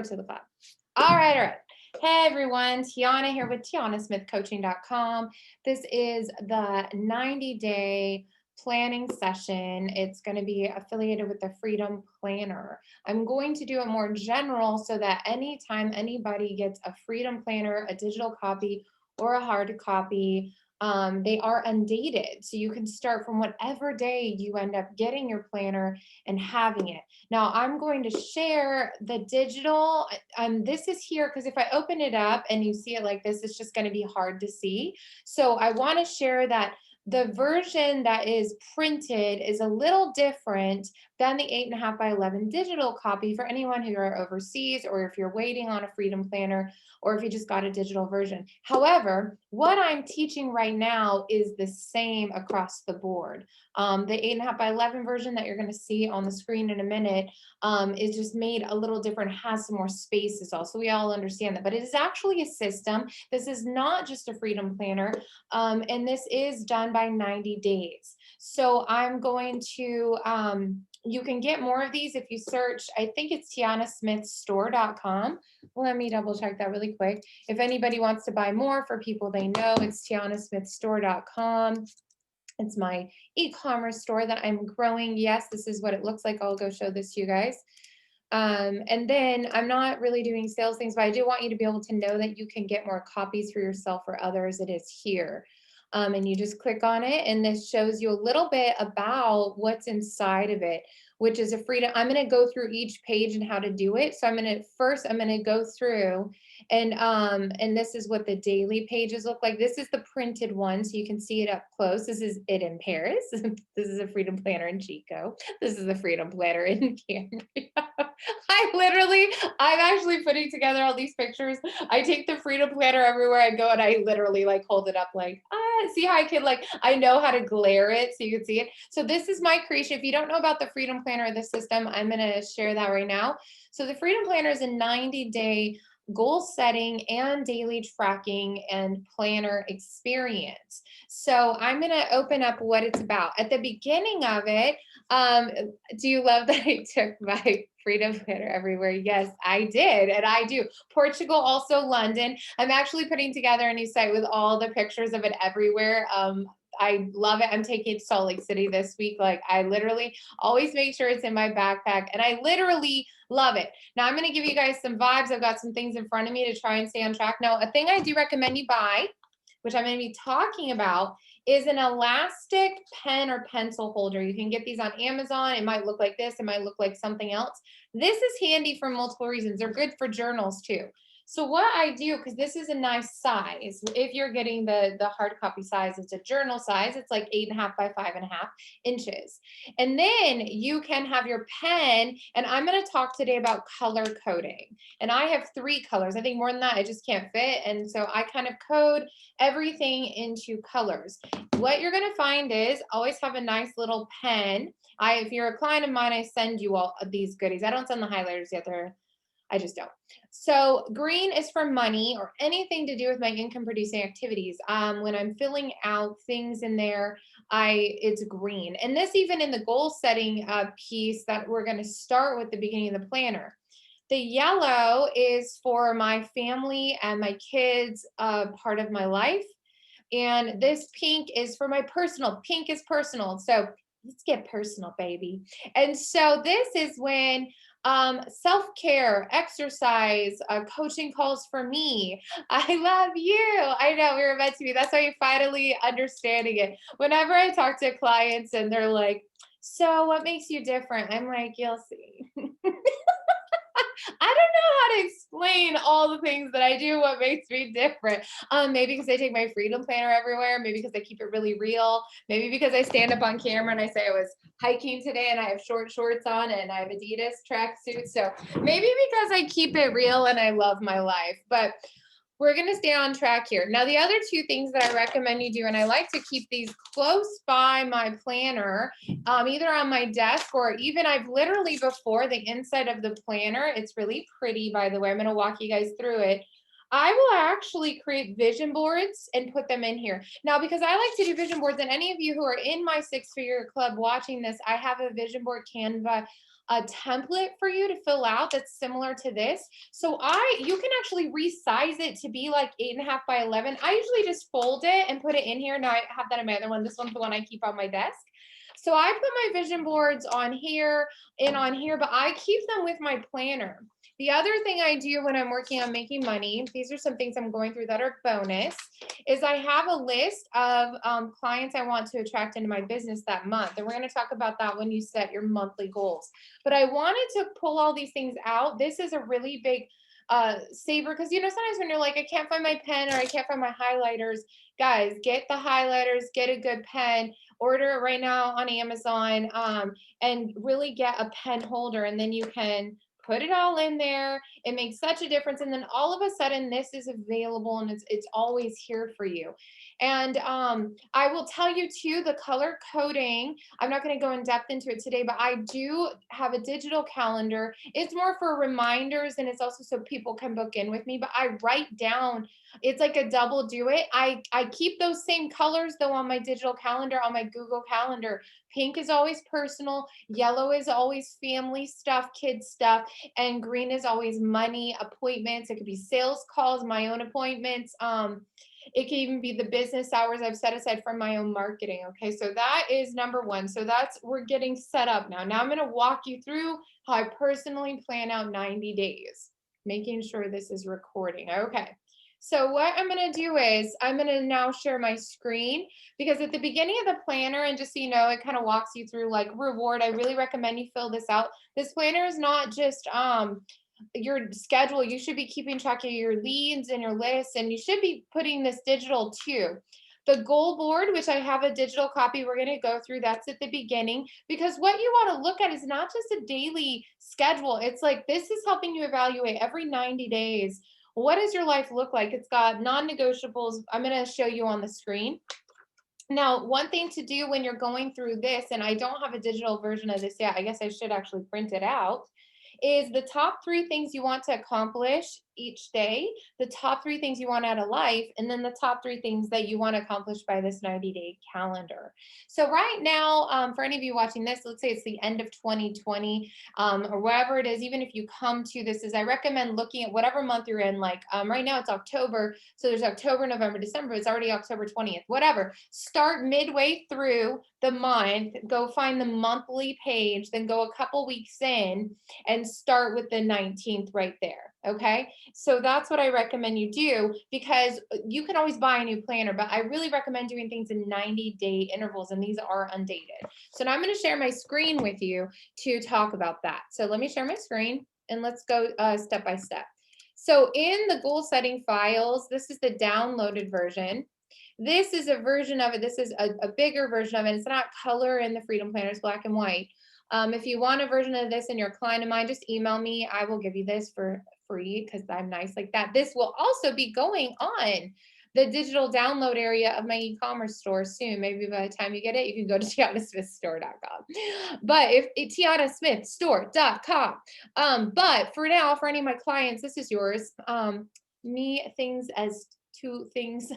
To the clap. All right, all right. Hey everyone, Tiana here with TianaSmithCoaching.com. This is the 90-day planning session. It's going to be affiliated with the Freedom Planner. I'm going to do it more general so that anytime anybody gets a Freedom Planner, a digital copy, or a hard copy, they are undated. So you can start from whatever day you end up getting your planner and having it. Now I'm going to share the digital. This is here because if I open it up and you see it like this, it's just going to be hard to see. So I want to share that the version that is printed is a little different than the 8.5 by 11 digital copy for anyone who are overseas, or if you're waiting on a Freedom Planner, or if you just got a digital version. However, what I'm teaching right now is the same across the board. The 8.5 by 11 version that you're going to see on the screen in a minute is just made a little different, has some more spaces also. We all understand that, but it is actually a system. This is not just a Freedom Planner, and this is done by 90 days. So I'm going to, you can get more of these if you search, I think it's TianaSmithStore.com. Let me double check that really quick. If anybody wants to buy more for people they know, it's TianaSmithStore.com. It's my e-commerce store that I'm growing. Yes, this is what it looks like. I'll go show this to you guys. And then I'm not really doing sales things, but I do want you to be able to know that you can get more copies for yourself or others. It is here. And you just click on it, and this shows you a little bit about what's inside of it, which is a freedom. I'm going to go through each page and how to do it. So I'm going to go through and this is what the daily pages look like. This is the printed one, so you can see it up close. This is it in Paris. This is a Freedom Planner in Chico. This is the Freedom Planner in Cambria. I'm actually putting together all these pictures. I take the Freedom Planner everywhere I go, and I literally like hold it up like, see how I can I know how to glare it so you can see it. So this is my creation. If you don't know about the Freedom Planner or the system, I'm going to share that right now. So the Freedom Planner is a 90-day goal setting and daily tracking and planner experience. So I'm going to open up what it's about. At the beginning of it, do you love that I took my Freedom Planner everywhere? Yes, I did. And I do. Portugal, also London. I'm actually putting together a new site with all the pictures of it everywhere. I love it. I'm taking it to Salt Lake City this week. I literally always make sure it's in my backpack, and I literally love it. Now I'm going to give you guys some vibes. I've got some things in front of me to try and stay on track. Now, a thing I do recommend you buy, which I'm going to be talking about, is an elastic pen or pencil holder. You can get these on Amazon. It might look like this. It might look like something else. This is handy for multiple reasons. They're good for journals too. So what I do, because this is a nice size, if you're getting the hard copy size, it's a journal size. It's like 8.5 by 5.5 inches. And then you can have your pen, and I'm going to talk today about color coding. And I have 3 colors. I think more than that, I just can't fit. And so I kind of code everything into colors. What you're going to find is always have a nice little pen. If you're a client of mine, I send you all of these goodies. I don't send the highlighters yet. I just don't. So green is for money or anything to do with my income producing activities. When I'm filling out things in there, it's green. And this even in the goal setting piece that we're going to start with the beginning of the planner. The yellow is for my family and my kids, part of my life. And this pink is for my personal. Pink is personal. So let's get personal, baby. And so this is when self-care, exercise, coaching calls for me. I love you. I know we were meant to be. That's why you're finally understanding it. Whenever I talk to clients and they're like, so what makes you different? I'm like, you'll see. I don't know how to explain all the things that I do, what makes me different. Maybe because I take my Freedom Planner everywhere. Maybe because I keep it really real. Maybe because I stand up on camera and I say I was hiking today and I have short shorts on and I have Adidas tracksuits. So maybe because I keep it real and I love my life. But we're going to stay on track here. Now, the other 2 things that I recommend you do, and I like to keep these close by my planner, either on my desk or even I've literally before the inside of the planner. It's really pretty, by the way. I'm going to walk you guys through it. I will actually create vision boards and put them in here. Now, because I like to do vision boards, and any of you who are in my 6-figure club watching this, I have a vision board Canva a template for you to fill out that's similar to this. So you can actually resize it to be like 8.5 by 11. I usually just fold it and put it in here. Now I have that in my other one. This one's the one I keep on my desk. So I put my vision boards on here and on here, but I keep them with my planner. The other thing I do when I'm working on making money, these are some things I'm going through that are bonus, is I have a list of clients I want to attract into my business that month. And we're going to talk about that when you set your monthly goals. But I wanted to pull all these things out. This is a really big saver, because sometimes when you're like, I can't find my pen or I can't find my highlighters, guys, get the highlighters, get a good pen, order it right now on Amazon, and really get a pen holder, and then you can put it all in there. It makes such a difference. And then all of a sudden this is available and it's always here for you. And I will tell you too, the color coding, I'm not going to go in depth into it today, but I do have a digital calendar. It's more for reminders, and it's also so people can book in with me, but I write down, it's like a double do it. I keep those same colors though on my digital calendar, on my Google Calendar. Pink is always personal, yellow is always family stuff, kids stuff, and green is always money, appointments. It could be sales calls, my own appointments. It can even be the business hours I've set aside for my own marketing. Okay, so that is number one. So we're getting set up now. Now I'm going to walk you through how I personally plan out 90 days, making sure this is recording. Okay. So what I'm going to do is I'm going to now share my screen, because at the beginning of the planner, and just so you know, it kind of walks you through like reward. I really recommend you fill this out. This planner is not just your schedule. You should be keeping track of your leads and your lists, and you should be putting this digital too. The goal board, which I have a digital copy, we're going to go through, that's at the beginning, because what you want to look at is not just a daily schedule. It's like, this is helping you evaluate every 90 days. What does your life look like? It's got non-negotiables. I'm going to show you on the screen. Now, one thing to do when you're going through this, and I don't have a digital version of this yet, I guess I should actually print it out, is the top 3 things you want to accomplish each day, the top 3 things you want out of life, and then the top 3 things that you want to accomplish by this 90-day calendar. So right now, for any of you watching this, let's say it's the end of 2020, or wherever it is, even if you come to this, is I recommend looking at whatever month you're in. Like right now it's October, so there's October, November, December. It's already October 20th, whatever. Start midway through the month, go find the monthly page, then go a couple weeks in and start with the 19th right there. Okay. So that's what I recommend you do, because you can always buy a new planner, but I really recommend doing things in 90-day intervals, and these are undated. So now I'm going to share my screen with you to talk about that. So let me share my screen and let's go step by step. So in the goal setting files, this is the downloaded version. This is a version of it. This is a bigger version of it. It's not color in the Freedom Planner, it's black and white. If you want a version of this and you're a client of mine, just email me. I will give you this for free because I'm nice like that. This will also be going on the digital download area of my e-commerce store soon. Maybe by the time you get it, you can go to tianasmithstore.com. But if tianasmithstore.com. But for now, for any of my clients, this is yours. Me things as 2 things.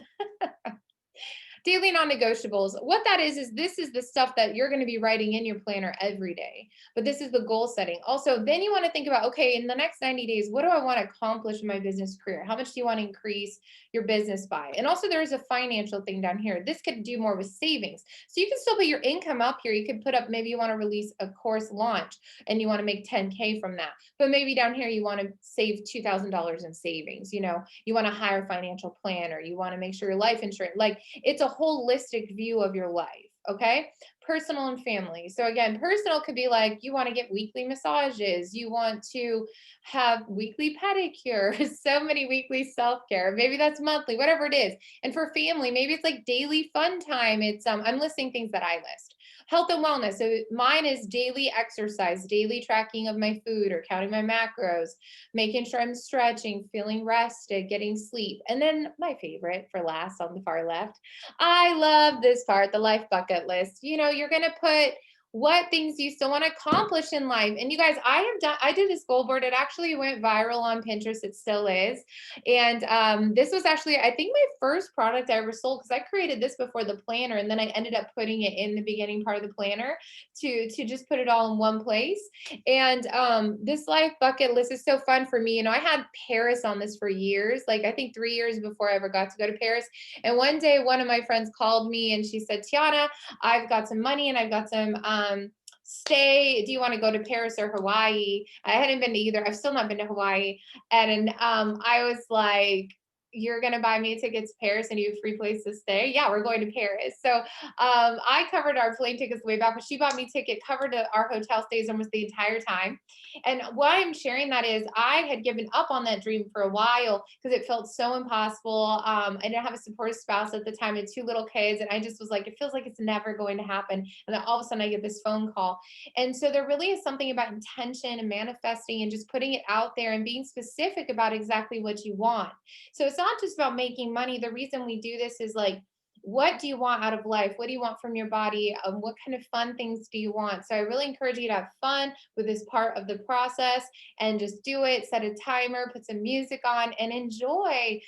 Daily non-negotiables. What that is this is the stuff that you're going to be writing in your planner every day. But this is the goal setting. Also, then you want to think about, okay, in the next 90 days, what do I want to accomplish in my business career? How much do you want to increase your business by? And also there's a financial thing down here. This could do more with savings. So you can still put your income up here. You could put up, maybe you want to release a course launch and you want to make 10K from that. But maybe down here you want to save $2,000 in savings. You want to hire a financial planner. You want to make sure your life insurance, like it's a holistic view of your life. Okay. Personal and family. So again, personal could be like, you want to get weekly massages. You want to have weekly pedicure, so many weekly self-care. Maybe that's monthly, whatever it is. And for family, maybe it's like daily fun time. It's, I'm listing things that I list. Health and wellness. So mine is daily exercise, daily tracking of my food or counting my macros, making sure I'm stretching, feeling rested, getting sleep. And then my favorite for last on the far left, I love this part, the life bucket list. You're going to put What things do you still want to accomplish in life? And you guys, I did this goal board. It actually went viral on Pinterest. It still is. And this was actually, I think, my first product I ever sold, because I created this before the planner, and then I ended up putting it in the beginning part of the planner to just put it all in one place. And this life bucket list is so fun for me. You know, I had Paris on this for years, like I think 3 years before I ever got to go to Paris. And one day, one of my friends called me and she said, Tiana, I've got some money and I've got some stay. Do you want to go to Paris or Hawaii? I hadn't been to either. I've still not been to Hawaii. And I was like, you're gonna buy me a ticket to Paris and you have free place to stay? Yeah, we're going to Paris. So I covered our plane tickets way back, but she bought me ticket, covered our hotel stays almost the entire time. And why I'm sharing that is I had given up on that dream for a while because it felt so impossible. I didn't have a supportive spouse at the time and 2 little kids. And I just was like, it feels like it's never going to happen. And then all of a sudden I get this phone call. And so there really is something about intention and manifesting and just putting it out there and being specific about exactly what you want. So it's not just about making money. The reason we do this is like, what do you want out of life? What do you want from your body? What kind of fun things do you want? So I really encourage you to have fun with this part of the process and just do it. Set a timer, put some music on, and enjoy.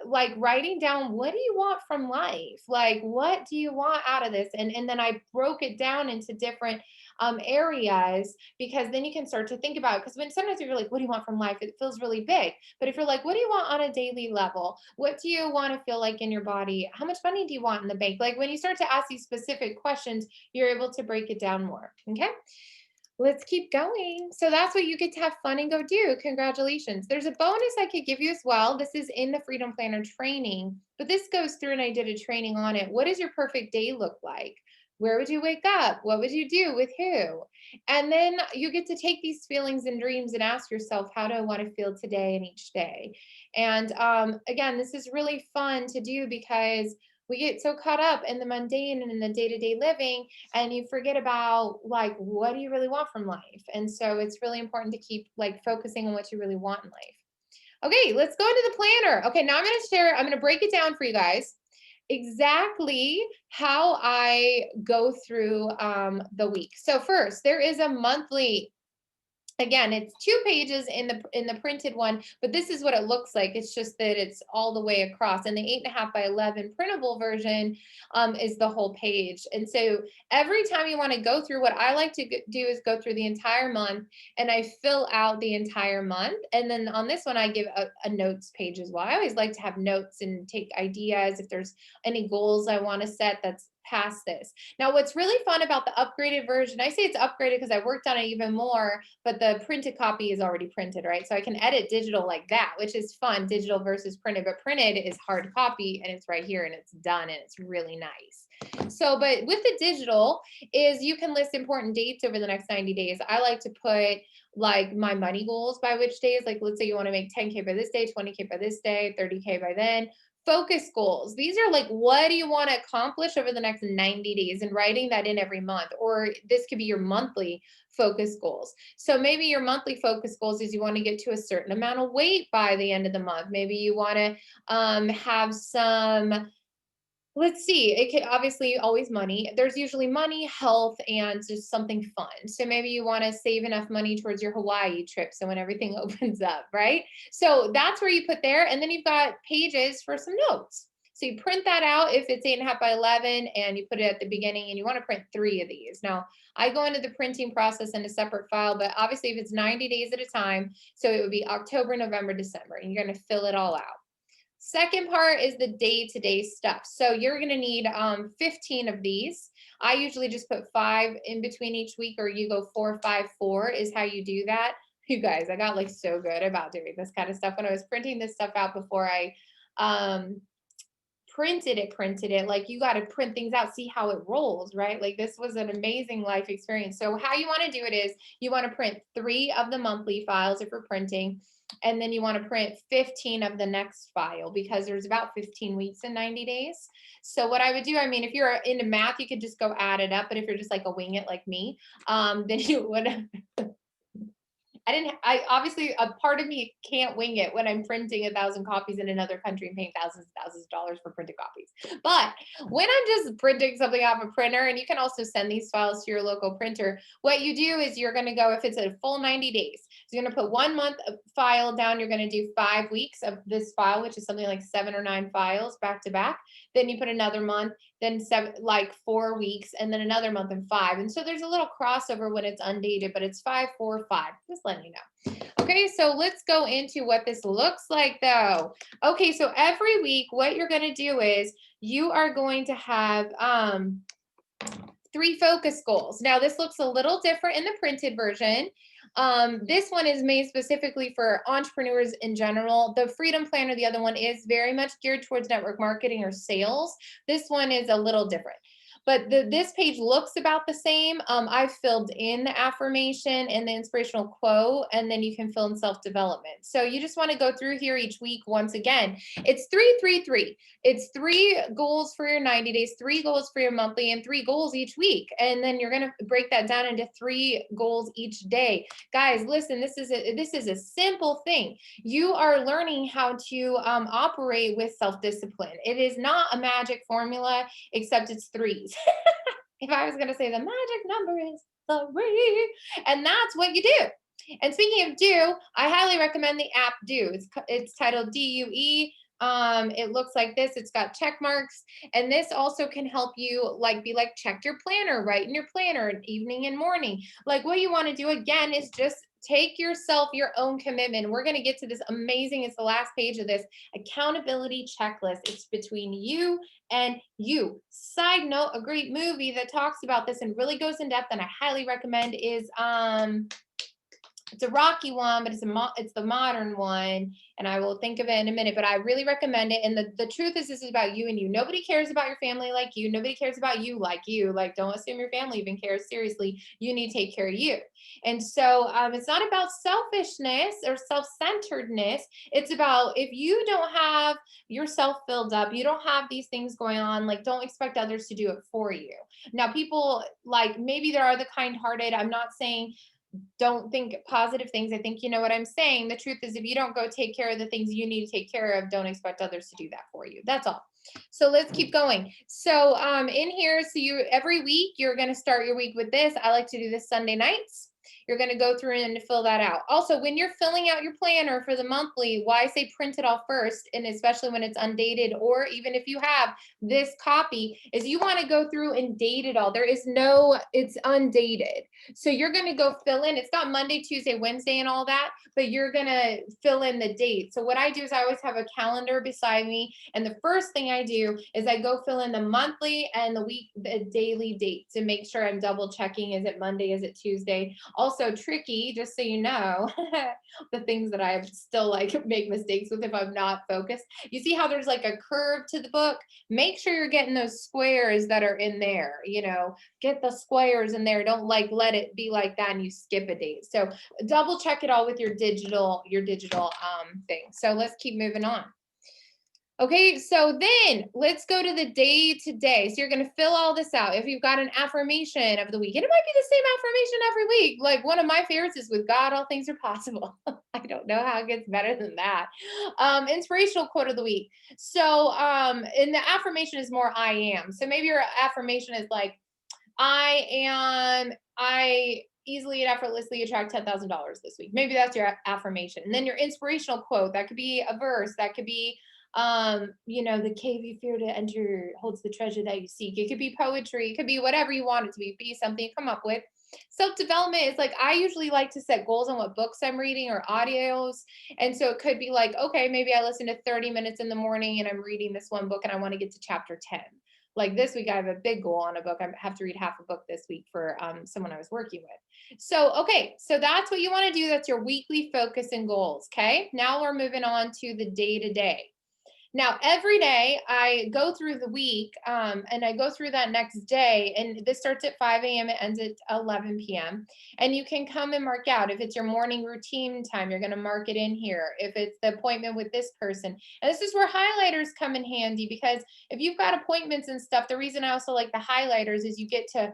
Like writing down, what do you want from life? Like, what do you want out of this? And then I broke it down into different areas, because then you can start to think about it. Because when sometimes you're like, what do you want from life? It feels really big. But if you're like, what do you want on a daily level? What do you want to feel like in your body? How much money do you want in the bank? Like when you start to ask these specific questions, you're able to break it down more. Okay. Let's keep going. So that's what you get to have fun and go do. Congratulations. There's a bonus I could give you as well. This is in the Freedom Planner training, but this goes through, and I did a training on it. What does your perfect day look like? Where would you wake up? What would you do with who? And then you get to take these feelings and dreams and ask yourself, how do I want to feel today and each day? And again, this is really fun to do because we get so caught up in the mundane and in the day-to-day living, and you forget about like, what do you really want from life? And so it's really important to keep like focusing on what you really want in life. Okay, let's go into the planner. Okay, now I'm going to break it down for you guys exactly how I go through the week. So first, there is a monthly. Again, it's 2 pages in the printed one, but this is what it looks like. It's just that it's all the way across, and the 8.5 by 11 printable version is the whole page. And so every time you want to go through, what I like to do is go through the entire month, and I fill out the entire month. And then on this one, I give a notes page as well. I always like to have notes and take ideas if there's any goals I want to set that's past this. Now, what's really fun about the upgraded version, I say it's upgraded because I worked on it even more, but the printed copy is already printed, right? So I can edit digital like that, which is fun, digital versus printed, but printed is hard copy and it's right here and it's done and it's really nice. So, but with the digital is you can list important dates over the next 90 days. I like to put like my money goals by which days, like let's say you want to make 10K by this day, 20K by this day, 30K by then. Focus goals. These are like, what do you want to accomplish over the next 90 days, and writing that in every month. Or this could be your monthly focus goals. So maybe your monthly focus goals is you want to get to a certain amount of weight by the end of the month. Maybe you want to have some, let's see, it could obviously always money. There's usually money, health, and just something fun. So maybe you want to save enough money towards your Hawaii trip. So when everything opens up, right? So that's where you put there. And then you've got pages for some notes. So you print that out if it's 8.5 by 11, and you put it at the beginning, and you want to print 3 of these. Now, I go into the printing process in a separate file, but obviously if it's 90 days at a time, so it would be October, November, December, and you're going to fill it all out. Second part is the day-to-day stuff. So you're going to need 15 of these. I usually just put 5 in between each week, or you go 4, 5, 4 is how you do that. You guys, I got like so good about doing this kind of stuff when I was printing this stuff out before I printed it. Like you got to print things out, see how it rolls, right? Like this was an amazing life experience. So how you want to do it is you want to print 3 of the monthly files if you're printing, and then you want to print 15 of the next file, because there's about 15 weeks in 90 days. So what I would do, I mean, if you're into math, you could just go add it up. But if you're just like a wing it like me, then you would I obviously, a part of me can't wing it when I'm printing 1,000 copies in another country and paying thousands of dollars for printed copies. But when I'm just printing something off a printer, and you can also send these files to your local printer, what you do is you're going to go, if it's a full 90 days, so you're going to put 1 month of file down. You're going to do 5 weeks of this file, which is something like 7 or 9 files back to back. Then you put another month, then 7, like 4 weeks, and then another month and 5. And so there's a little crossover when it's undated, but it's 5, 4, 5. Just letting you know. Okay, so let's go into what this looks like though. Okay, so every week, what you're going to do is you are going to have 3 focus goals. Now, this looks a little different in the printed version. This one is made specifically for entrepreneurs in general. The Freedom Planner, the other one, is very much geared towards network marketing or sales. This one is a little different. But this page looks about the same. I've filled in the affirmation and the inspirational quote, and then you can fill in self-development. So you just want to go through here each week. Once again, it's 3, 3, 3. It's 3 goals for your 90 days, 3 goals for your monthly, and 3 goals each week. And then you're going to break that down into 3 goals each day. Guys, listen, this is a simple thing. You are learning how to operate with self-discipline. It is not a magic formula, except it's 3s. If I was going to say the magic number is 3, and that's what you do. And speaking of do, I highly recommend the app Do. It's titled DUE. It looks like this. It's got check marks, and this also can help you be like, check your planner, write in your planner, evening and morning. Like, what you want to do again is just take yourself your own commitment. We're going to get to this amazing, it's the last page of this accountability checklist. It's between you and you. Side note, a great movie that talks about this and really goes in depth, and I highly recommend, is it's a Rocky one, but it's the modern one, and I will think of it in a minute, but I really recommend it. And the truth is, this is about you and you. Nobody cares about your family like you. Nobody cares about you like you. Like, don't assume your family even cares. Seriously, you need to take care of you. And so it's not about selfishness or self-centeredness. It's about, if you don't have yourself filled up, you don't have these things going on, like, don't expect others to do it for you. Now, people, like, maybe there are the kind-hearted. I'm not saying don't think positive things. I think you know what I'm saying. The truth is, if you don't go take care of the things you need to take care of, don't expect others to do that for you. That's all. So let's keep going. So in here, so you every week you're going to start your week with this. I like to do this Sunday nights. You're going to go through and fill that out. Also, when you're filling out your planner for the monthly, why I say print it all first, and especially when it's undated, or even if you have this copy, is you want to go through and date it all. It's undated. So you're going to go fill in, it's got Monday, Tuesday, Wednesday, and all that, but you're going to fill in the date. So what I do is I always have a calendar beside me. And the first thing I do is I go fill in the monthly and the daily dates, and make sure I'm double checking. Is it Monday? Is it Tuesday? Also tricky, just so you know, the things that I still make mistakes with if I'm not focused. You see how there's like a curve to the book? Make sure you're getting those squares that are in there, get the squares in there. Don't let it be like that and you skip a date. So double check it all with your digital thing. So let's keep moving on. Okay, so then let's go to the day to day. So you're going to fill all this out. If you've got an affirmation of the week, and it might be the same affirmation every week. Like, one of my favorites is, with God, all things are possible. I don't know how it gets better than that. Inspirational quote of the week. So, and the affirmation is more I am. So maybe your affirmation is like, I easily and effortlessly attract $10,000 this week. Maybe that's your affirmation. And then your inspirational quote, that could be a verse, that could be the cave you fear to enter holds the treasure that you seek. It could be poetry, it could be whatever you want it to be something you come up with. Self-development is like, I usually like to set goals on what books I'm reading or audios. And so it could be like, okay, maybe I listen to 30 minutes in the morning and I'm reading this one book and I want to get to chapter 10. Like this week, I have a big goal on a book. I have to read half a book this week for someone I was working with. So, okay, so that's what you want to do. That's your weekly focus and goals. Okay, now we're moving on to the day-to-day. Now, every day I go through the week and I go through that next day, and this starts at 5 a.m. It ends at 11 p.m. And you can come and mark out. If it's your morning routine time, you're going to mark it in here. If it's the appointment with this person. And this is where highlighters come in handy, because if you've got appointments and stuff, the reason I also like the highlighters is you get to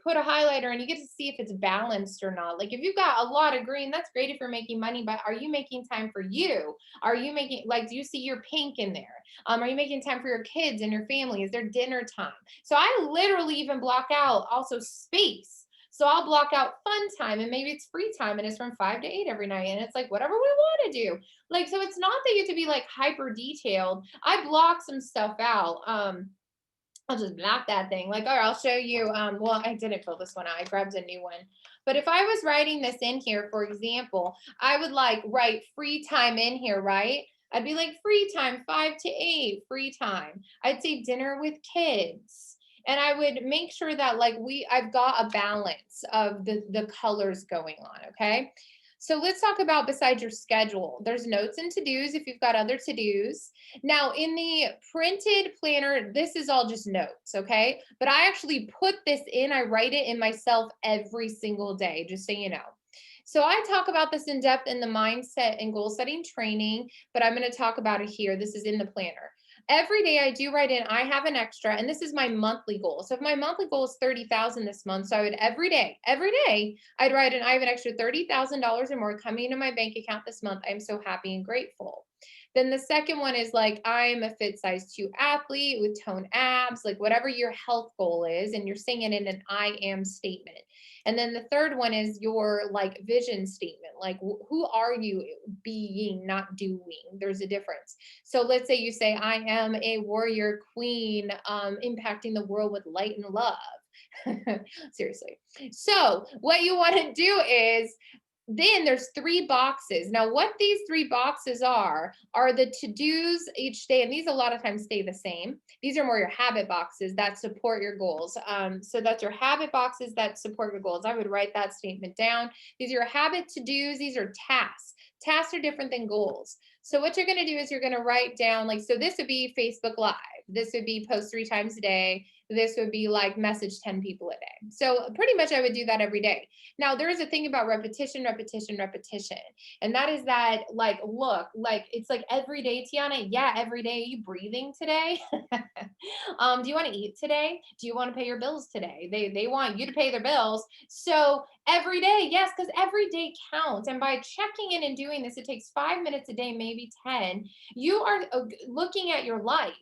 put a highlighter and you get to see if it's balanced or not. Like if you've got a lot of green, that's great if you're making money, but are you making time for you? Are you making, like, do you see your pink in there? Are you making time for your kids and your family? Is there dinner time? So I literally even block out also space. So I'll block out fun time, and maybe it's free time and it's from 5 to 8 every night. And it's like whatever we want to do. Like, so it's not that you have to be like hyper detailed. I block some stuff out. I'll just block that thing. Like, or I'll show you. Well, I didn't fill this one out. I grabbed a new one. But if I was writing this in here, for example, I would like write free time in here, right? I'd be like free time, 5 to 8, free time. I'd say dinner with kids. And I would make sure that like I've got a balance of the colors going on, okay? So let's talk about besides your schedule. There's notes and to-dos if you've got other to-dos. Now in the printed planner, this is all just notes, okay? But I actually put this in, I write it in myself every single day, just so you know. So I talk about this in depth in the mindset and goal setting training, but I'm going to talk about it here. This is in the planner. Every day I do write in, I have an extra, and this is my monthly goal. So if my monthly goal is 30,000 this month, so I would every day, I'd write in, I have an extra $30,000 or more coming into my bank account this month. I'm so happy and grateful. Then the second one is like, I'm a fit size 2 athlete with toned abs, like whatever your health goal is, and you're saying it in an I am statement. And then the third one is your like vision statement, like who are you being, not doing? There's a difference. So let's say you say, I am a warrior queen, impacting the world with light and love. Seriously. So what you want to do is, then there's 3 boxes. Now, what these 3 boxes are the to-dos each day. And these a lot of times stay the same. These are more your habit boxes that support your goals. So that's your habit boxes that support your goals. I would write that statement down. These are your habit to-dos. These are tasks. Tasks are different than goals. So what you're going to do is you're going to write down, like, so this would be Facebook Live. This would be post 3 times a day. This would be like message 10 people a day. So pretty much I would do that every day. Now there is a thing about repetition, repetition, repetition. And that is that, like, look, like it's like every day, Tiana. Yeah, every day. Are you breathing today? Do you want to eat today? Do you want to pay your bills today? They want you to pay their bills. So every day, yes, because every day counts. And by checking in and doing this, it takes 5 minutes a day, maybe 10. You are looking at your life.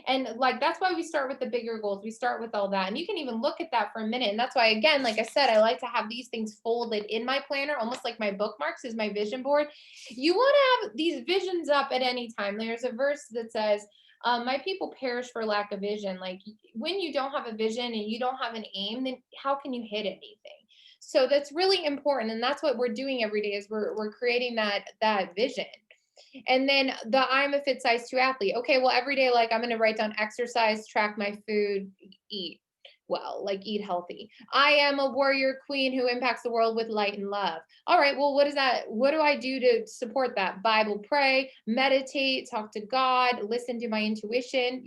And like, that's why we start with the bigger goals. We start with all that. And you can even look at that for a minute. And that's why, again, like I said, I like to have these things folded in my planner, almost like my bookmarks is my vision board. You want to have these visions up at any time. There's a verse that says, my people perish for lack of vision. Like when you don't have a vision and you don't have an aim, then how can you hit anything? So that's really important. And that's what we're doing every day is we're creating that vision. And then the I'm a fit size 2 athlete. Okay, well, every day, like I'm going to write down exercise, track my food, eat well, like eat healthy. I am a warrior queen who impacts the world with light and love. All right, well, what is that? What do I do to support that? Bible, pray, meditate, talk to God, listen to my intuition.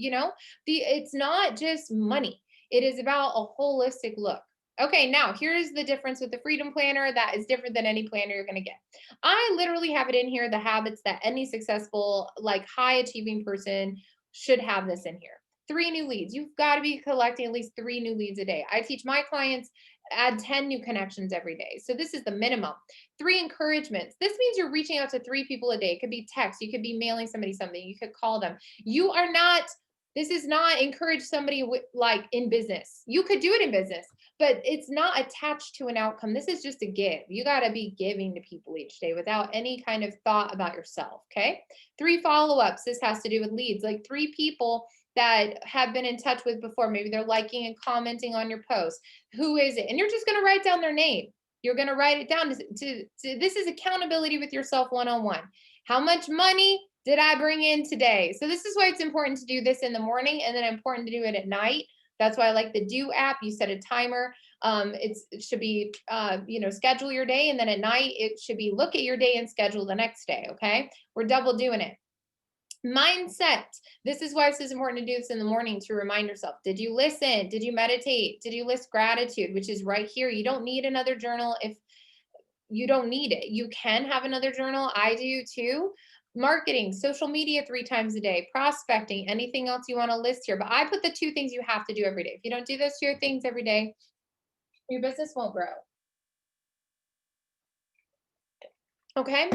It's not just money. It is about a holistic look. Okay, now here's the difference with the Freedom Planner that is different than any planner you're going to get. I literally have it in here, the habits that any successful, like high achieving person should have this in here. 3 new leads. You've got to be collecting at least 3 new leads a day. I teach my clients add 10 new connections every day. So this is the minimum. 3 encouragements. This means you're reaching out to 3 people a day. It could be text. You could be mailing somebody something. You could call them. This is not encourage somebody like in business. You could do it in business, but it's not attached to an outcome. This is just a give. You got to be giving to people each day without any kind of thought about yourself. Okay. 3 follow-ups. This has to do with leads, like 3 people that have been in touch with before. Maybe they're liking and commenting on your post. Who is it? And you're just going to write down their name. You're going to write it down this is accountability with yourself one-on-one. How much money did I bring in today? So this is why it's important to do this in the morning and then important to do it at night. That's why I like the Do app. You set a timer. It should be, schedule your day. And then at night, it should be look at your day and schedule the next day. Okay. We're double doing it. Mindset. This is why it's important to do this in the morning to remind yourself. Did you listen? Did you meditate? Did you list gratitude, which is right here? You don't need another journal if you don't need it. You can have another journal. I do too. Marketing, social media 3 times a day, prospecting, anything else you want to list here. But I put the 2 things you have to do every day. If you don't do those 2 things every day, your business won't grow. Okay.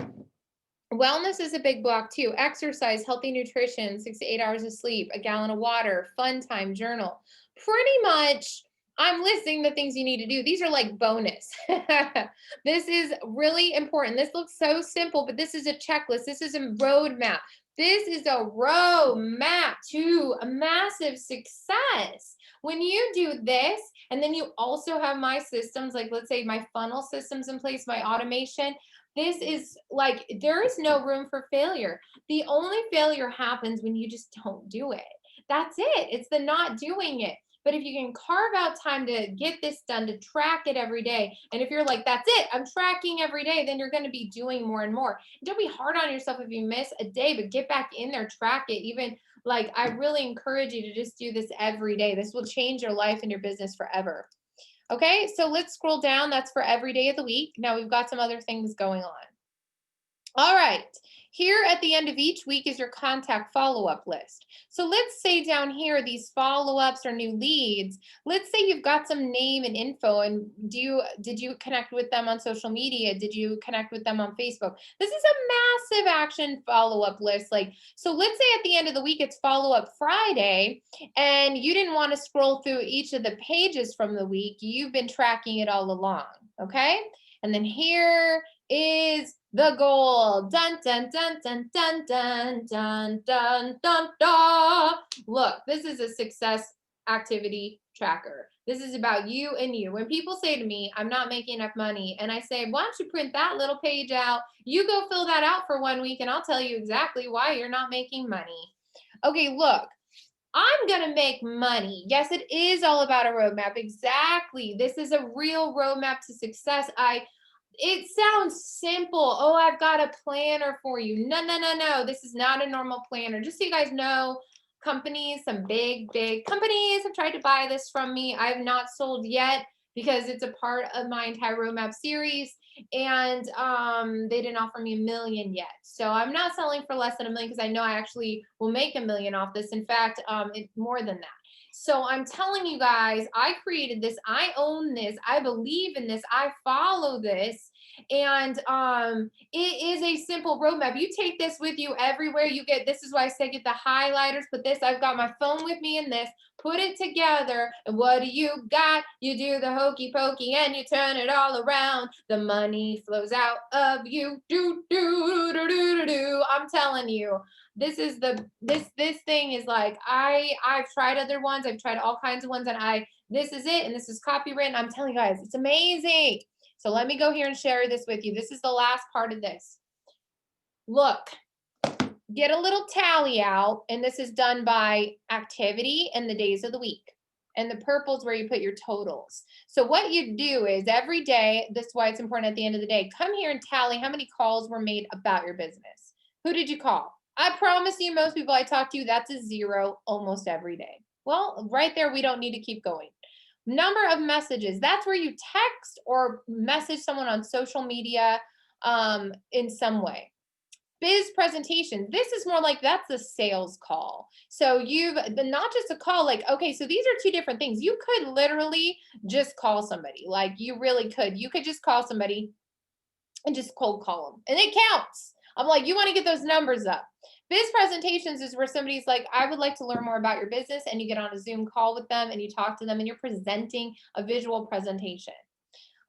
Wellness is a big block too. Exercise, healthy nutrition, 6 to 8 hours of sleep, a gallon of water, fun time, journal. Pretty much, I'm listing the things you need to do. These are like bonus. This is really important. This looks so simple, but this is a checklist. This is a roadmap. This is a roadmap to a massive success. When you do this, and then you also have my systems, like let's say my funnel systems in place, my automation, this is like, there is no room for failure. The only failure happens when you just don't do it. That's it. It's the not doing it. But if you can carve out time to get this done, to track it every day, and if you're like, that's it, I'm tracking every day, then you're going to be doing more and more. Don't be hard on yourself if you miss a day, but get back in there, track it. Even like, I really encourage you to just do this every day. This will change your life and your business forever. Okay, so let's scroll down. That's for every day of the week. Now we've got some other things going on. All right, here at the end of each week is your contact follow-up list. So let's say down here, these follow-ups or new leads, let's say you've got some name and info, and did you connect with them on social media? Did you connect with them on Facebook? This is a massive action follow-up list. Like, so let's say at the end of the week, it's follow-up Friday, and you didn't want to scroll through each of the pages from the week. You've been tracking it all along, okay? And then here is the goal. Dun, dun, dun, dun, dun, dun, dun, dun, dun, dun. Look, this is a success activity tracker. This is about you and you. When people say to me, I'm not making enough money, and I say, why don't you print that little page out? You go fill that out for 1 week, and I'll tell you exactly why you're not making money. Okay, look. I'm going to make money. Yes, it is all about a roadmap. Exactly. This is a real roadmap to success. It sounds simple. Oh, I've got a planner for you. No, no, no, no. This is not a normal planner. Just so you guys know, companies, some big, big companies have tried to buy this from me. I've not sold yet because it's a part of my entire roadmap series. And they didn't offer me 1 million yet. So I'm not selling for less than 1 million because I know I actually will make 1 million off this. In fact, it's more than that. So I'm telling you guys, I created this. I own this. I believe in this. I follow this. And it is a simple roadmap. You take this with you everywhere you get. This is why I say get the highlighters, put this. I've got my phone with me in this. Put it together. And what do you got? You do the hokey pokey and you turn it all around. The money flows out of you. Do, do, do, do, do, do. I'm telling you. This is this thing is like, I've tried other ones. I've tried all kinds of ones, and this is it, and this is copywritten. I'm telling you guys, it's amazing. So let me go here and share this with you. This is the last part of this. Look, get a little tally out, and this is done by activity and the days of the week. And the purple is where you put your totals. So what you do is every day, this is why it's important at the end of the day, come here and tally how many calls were made about your business. Who did you call? I promise you, most people I talk to, that's a 0 almost every day. Well, right there, we don't need to keep going. Number of messages, that's where you text or message someone on social media in some way. Biz presentation, this is more like that's a sales call. So you've not just a call, like, okay, so these are two different things. You could literally just call somebody, like you really could. You could just call somebody and just cold call them, and it counts. I'm like, you want to get those numbers up. Biz presentations is where somebody's like, I would like to learn more about your business, and you get on a Zoom call with them and you talk to them and you're presenting a visual presentation.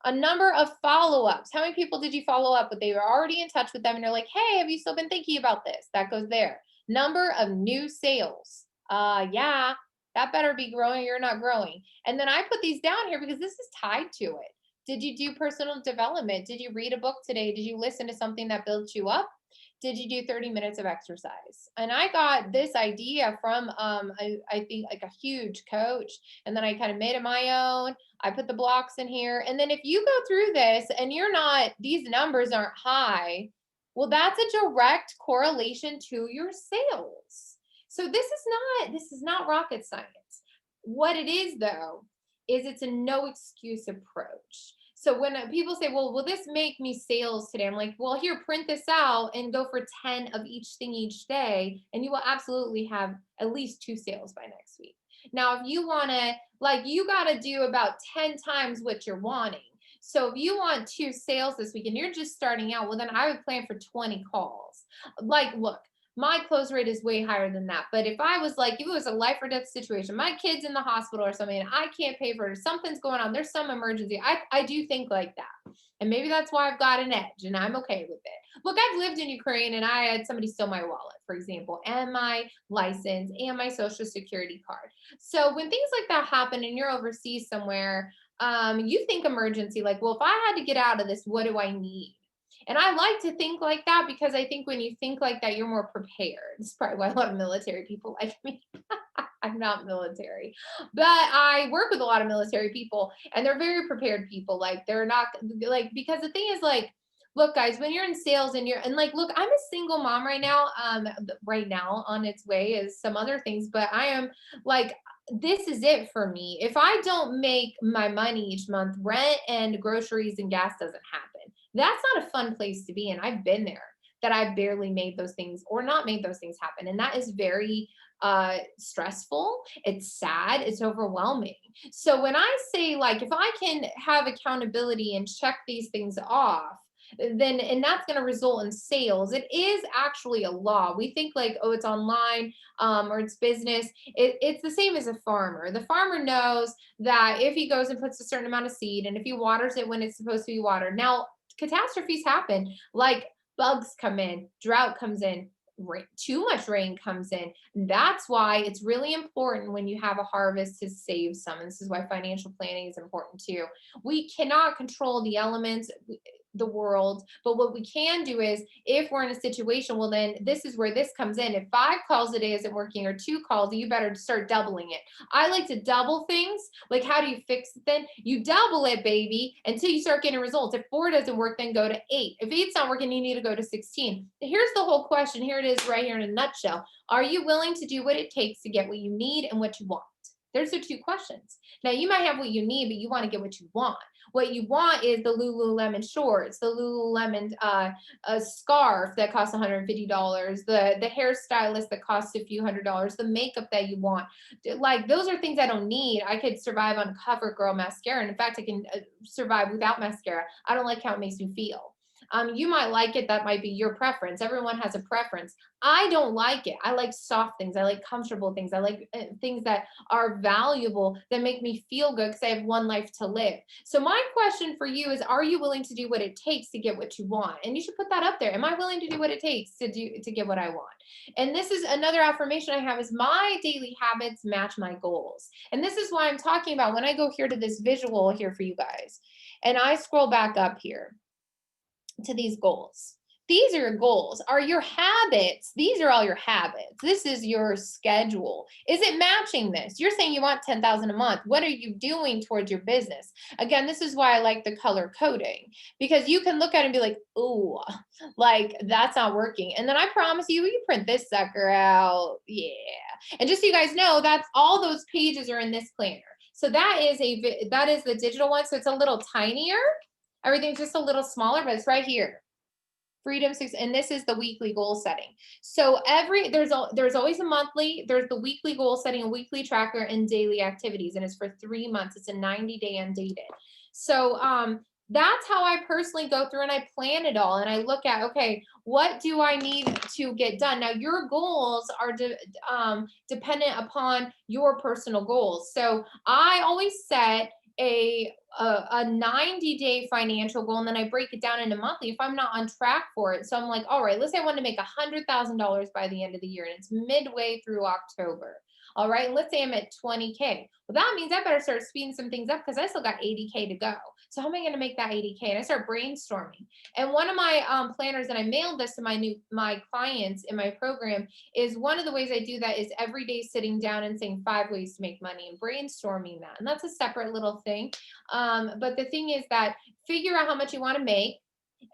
A number of follow-ups. How many people did you follow up with? They were already in touch with them and you're like, hey, have you still been thinking about this? That goes there. Number of new sales. Yeah, that better be growing. You're not growing. And then I put these down here because this is tied to it. Did you do personal development? Did you read a book today? Did you listen to something that built you up? Did you do 30 minutes of exercise? And I got this idea from, I think like a huge coach. And then I kind of made it my own. I put the blocks in here. And then if you go through this and these numbers aren't high, well, that's a direct correlation to your sales. So this is not rocket science. What it is though, is it's a no excuse approach. So when people say, well, will this make me sales today? I'm like, well, here, print this out and go for 10 of each thing each day. And you will absolutely have at least 2 sales by next week. Now, if you want to, like, you got to do about 10 times what you're wanting. So if you want 2 sales this week and you're just starting out, well, then I would plan for 20 calls. Like, look, my close rate is way higher than that. But if I was like, if it was a life or death situation, my kid's in the hospital or something, and I can't pay for it, or something's going on, there's some emergency, I do think like that. And maybe that's why I've got an edge and I'm okay with it. Look, I've lived in Ukraine and I had somebody steal my wallet, for example, and my license and my social security card. So when things like that happen and you're overseas somewhere, you think emergency, like, well, if I had to get out of this, what do I need? And I like to think like that because I think when you think like that, you're more prepared. It's probably why a lot of military people like me. I'm not military, but I work with a lot of military people and they're very prepared people. Like they're not like, because the thing is like, look guys, when you're in sales and you're, and like, look, I'm a single mom right now. Right now on its way is some other things, but I am like, this is it for me. If I don't make my money each month, rent and groceries and gas doesn't happen. That's not a fun place to be in. I've been there, that I barely made those things or not made those things happen. And that is very stressful. It's sad. It's overwhelming. So when I say, like, if I can have accountability and check these things off, then, and that's going to result in sales. It is actually a law. We think like, oh, it's online, or it's business. It's the same as a farmer. The farmer knows that if he goes and puts a certain amount of seed and if he waters it when it's supposed to be watered. Now, catastrophes happen, like bugs come in, drought comes in, too much rain comes in. That's why it's really important when you have a harvest to save some. And this is why financial planning is important too. We cannot control the elements, the world, but what we can do is, if we're in a situation, well, then this is where this comes in. If 5 calls a day isn't working or 2 calls, you better start doubling it. I like to double things. Like, how do you fix it then? You double it, baby, until you start getting results. If 4 doesn't work, then go to 8. If 8's not working, you need to go to 16. Here's the whole question. Here it is right here in a nutshell. Are you willing to do what it takes to get what you need and what you want? There's the 2 questions. Now, you might have what you need, but you want to get what you want. What you want is the Lululemon shorts, the Lululemon a scarf that costs $150, the hairstylist that costs a few $100s, the makeup that you want. Like, those are things I don't need. I could survive on CoverGirl mascara. And in fact, I can survive without mascara. I don't like how it makes me feel. You might like it. That might be your preference. Everyone has a preference. I don't like it. I like soft things. I like comfortable things. I like things that are valuable, that make me feel good because I have one life to live. So my question for you is, are you willing to do what it takes to get what you want? And you should put that up there. Am I willing to do what it takes to get what I want? And this is another affirmation I have, is my daily habits match my goals. And this is why I'm talking about, when I go here to this visual here for you guys, and I scroll back up here to these goals. These are your goals. Are your habits? These are all your habits. This is your schedule. Is it matching this? You're saying you want 10,000 a month. What are you doing towards your business? Again, this is why I like the color coding, because you can look at it and be like, "Ooh, like that's not working." And then I promise you, you print this sucker out. Yeah. And just so you guys know, that's all those pages are in this planner. So that is the digital one. So it's a little tinier. Everything's just a little smaller, but it's right here. Freedom Six, and this is the weekly goal setting. So there's always a monthly, there's the weekly goal setting, a weekly tracker, and daily activities, and it's for 3 months. It's a 90-day undated. So that's how I personally go through and I plan it all, and I look at, okay, what do I need to get done? Now, your goals are dependent upon your personal goals. So I always set a 90-day financial goal, and then I break it down into monthly if I'm not on track for it. So I'm like, all right, let's say I want to make $100,000 by the end of the year, and it's midway through October. All right, let's say I'm at 20K. Well, that means I better start speeding some things up because I still got 80K to go. So how am I going to make that 80K? And I start brainstorming. And one of my planners, and I mailed this to my clients in my program, is one of the ways I do that is every day sitting down and saying 5 ways to make money and brainstorming that. And that's a separate little thing. But the thing is that figure out how much you want to make,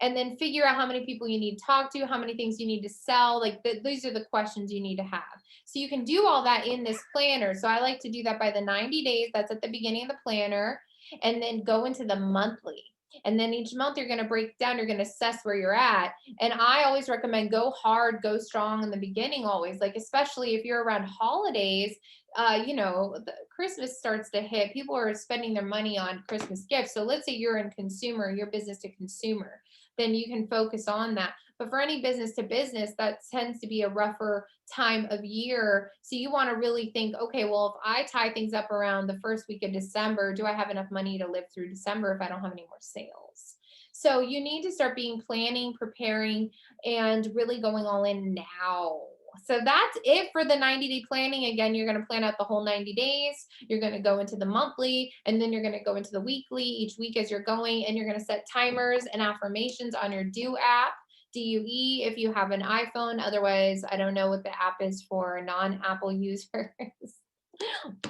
and then figure out how many people you need to talk to, how many things you need to sell. Like these are the questions you need to have. So you can do all that in this planner. So I like to do that by the 90 days. That's at the beginning of the planner, and then go into the monthly. And then each month you're going to break down, you're going to assess where you're at. And I always recommend go hard, go strong in the beginning, always, like, especially if you're around holidays. Christmas starts to hit. People are spending their money on Christmas gifts. So let's say you're in consumer, you're business to consumer, then you can focus on that. But for any business to business, that tends to be a rougher time of year. So you want to really think, okay, well, if I tie things up around the first week of December, do I have enough money to live through December if I don't have any more sales? So you need to start being planning, preparing, and really going all in now. So that's it for the 90-day planning. Again, you're going to plan out the whole 90 days. You're going to go into the monthly, and then you're going to go into the weekly each week as you're going, and you're going to set timers and affirmations on your Do app. DUE if you have an iPhone. Otherwise, I don't know what the app is for non-Apple users.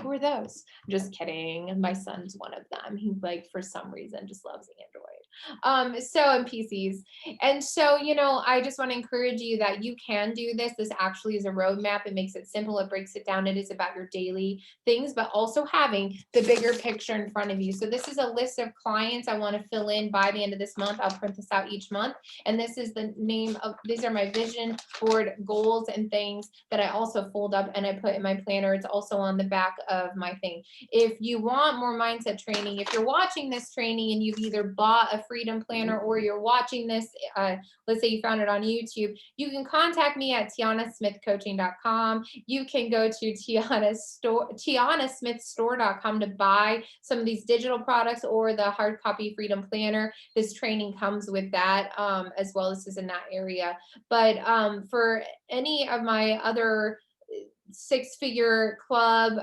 Who are those? Just kidding. My son's one of them. He, like, for some reason just loves Android. And PCs. And so, I just want to encourage you that you can do this. This actually is a roadmap. It makes it simple. It breaks it down. It is about your daily things, but also having the bigger picture in front of you. So this is a list of clients I want to fill in by the end of this month. I'll print this out each month. And this is the name of, these are my vision board goals and things that I also fold up and I put in my planner. It's also on the back of my thing. If you want more mindset training, if you're watching this training and you've either bought a freedom planner or you're watching this, let's say you found it on YouTube, you can contact me at tianasmithcoaching.com. You can go to tianasmithstore.com to buy some of these digital products or the hard copy freedom planner. This training comes with that, as well as is in that area. But for any of my other six-figure club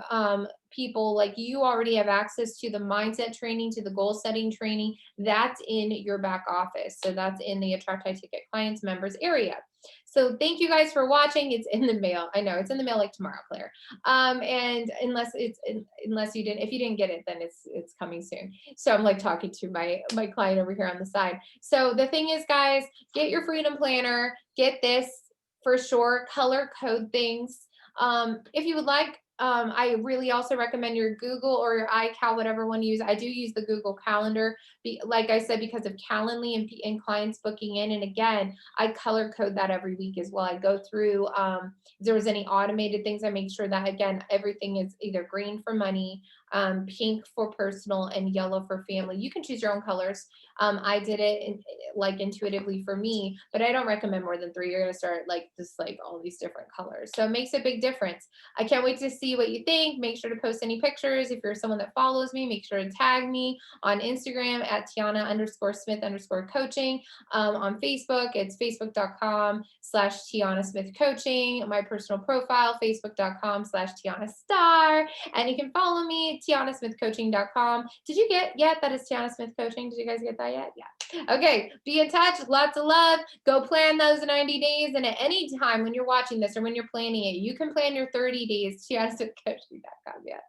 people, like, you already have access to the mindset training, to the goal setting training. That's in your back office. So that's in the Attract High Ticket Clients members area. So thank you guys for watching. It's in the mail. I know it's in the mail like tomorrow, Claire. And unless you didn't, if you didn't get it, then it's coming soon. So I'm like talking to my client over here on the side. So the thing is, guys, get your freedom planner, get this for sure, color code things. If you would like, I really also recommend your Google or your iCal, whatever one you use. I do use the Google Calendar, like I said, because of Calendly and clients booking in. And again, I color code that every week as well. I go through, if there was any automated things, I make sure that, again, everything is either green for money, pink for personal, and yellow for family. You can choose your own colors. I did it like intuitively for me, but I don't recommend more than 3. You're going to start like all these different colors. So it makes a big difference. I can't wait to see what you think. Make sure to post any pictures. If you're someone that follows me, make sure to tag me on Instagram at Tiana_Smith_coaching. On Facebook, it's facebook.com/Tiana Smith Coaching. My personal profile, facebook.com/Tiana Star. And you can follow me, TianaSmithCoaching.com. Did you get yet? That is Tiana Smith Coaching. Did you guys get that yet? Yeah. Okay. Be in touch. Lots of love. Go plan those 90 days. And at any time when you're watching this or when you're planning it, you can plan your 30 days. TianaSmithCoaching.com. Yes.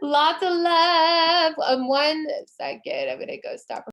Lots of love. 1 second. I'm going to go stop.